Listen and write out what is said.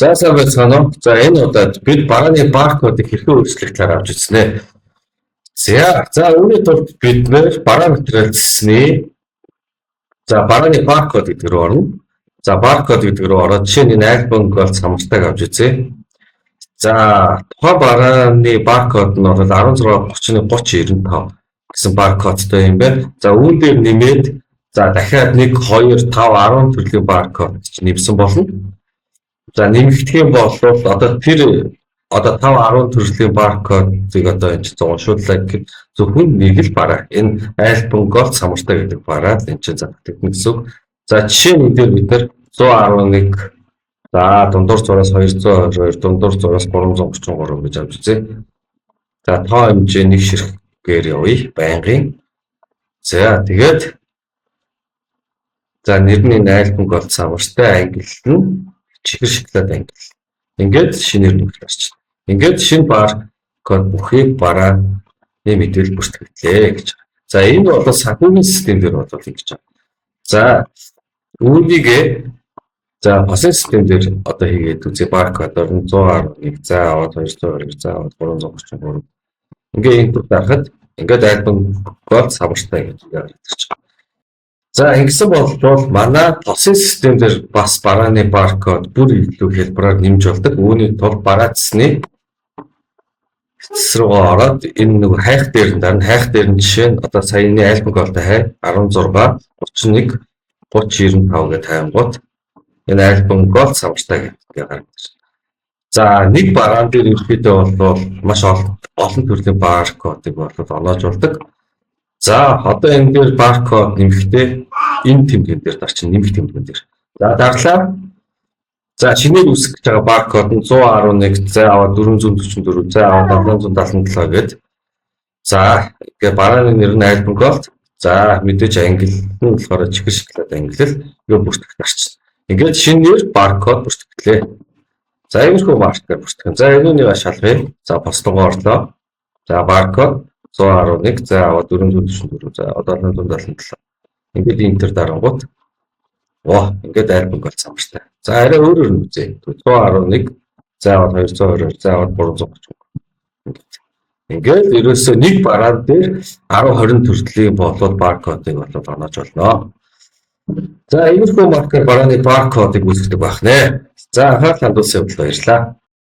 За сайн байцгаана уу? За энэ удаад бид барааны баркодыг хэрхэн өөрчлөх талаар авч ирсэн. За үүний тулд бид бараа материал засны барааны баркод гэдэг рүү орно. За баркод гэдэг рүү ороод жишээ нь альбом голд самартаг авч үзье. За тухайн барааны баркод нь бол 16313095 гэсэн баркодтой юм байна. За үүн дээр нэмээд дахиад 1 2 5 10 төрлийн баркод нэмсэн болно. За нэмэгдэх юм бол одоо тэр 5 10 төрлийн баркодыг одоо энэ чинь уншууллаа гэхэд зөвхөн нэг л бараа. Энэ альбом голд самартаа гэдэг бараа энэ чинь заагдана гэсэн үг. За жишээ нь дээр бид нар 111 дундуур зураас 222 дундуур зураас 333 гэж авч үзье. За тоо хэмжээ нэг ширхгээр явъя байнгын. За тэгээд нэрний альбом голд самартаа англи нь чихэр шоколад англи. Ингээд шинээр нөхлөж чинь. Ингээд шинэ баркод бүхийг бараа мэдээлэл бүртгэлээ гэж. За энэ бол санхүүгийн систем дээр бол ингэж байна. За үүнийг фасын систем дээр одоо хийгээд үзье баркодоор 111 за аваад 222 за аваад 333. Ингээд инпут дарахад ингээд альбом голд самартаа гэж гаргадаг. За ингэсэн бол манай тосын систем дээр бас барааны баркод бүр илүү хэлбэрээр нэмж болдог. Үүний тулд бараа засны руу ороод энэ нэг хайх дээр нь жишээ нь одоо саяны альбом голтой хай 16 31 3095 гэж таймгууд энэ альбом голд самартаа гэж гаргадаг. За нэг бараан дээр ерөөхдөө бол маш олон төрлийн баркодыг оноожуулдаг. За одоо энэ дээр баркод нэмэхдээ энэ тэмдгэн дээр дарчин нэмэх тэмдгэн дээр. За дарлаа. За шинээр үүсгэж байгаа баркод нь 111 за аваад 444 за аваад 777 гээд. За ингээ барааны нэр нь альбом голд. За мэдээж англи нь болохоор чихэр шоколад англи ингээ бүртгэх дарчин. Ингээд шинээр баркод бүртгэлээ. За иймэрхүү маркер бүртгэх. За энэний шалгая. За бослогоо орлоо. За баркод 111 за аваад 444 за 777. Ингээд энтер дарангууд ингээд альбом голд самартай. За арай өөрөөр нь үзье. 111 за аваад 222 за аваад 330. Ингээд ерөөсөө нэг бараан дээр 10 20 төрлийн болоод баркодыг оноож болно. За иймэрхүү маркер барааны баркодыг үүсгэдэг байх нэ. За анхаарал хандуулсан явдал баярлалаа.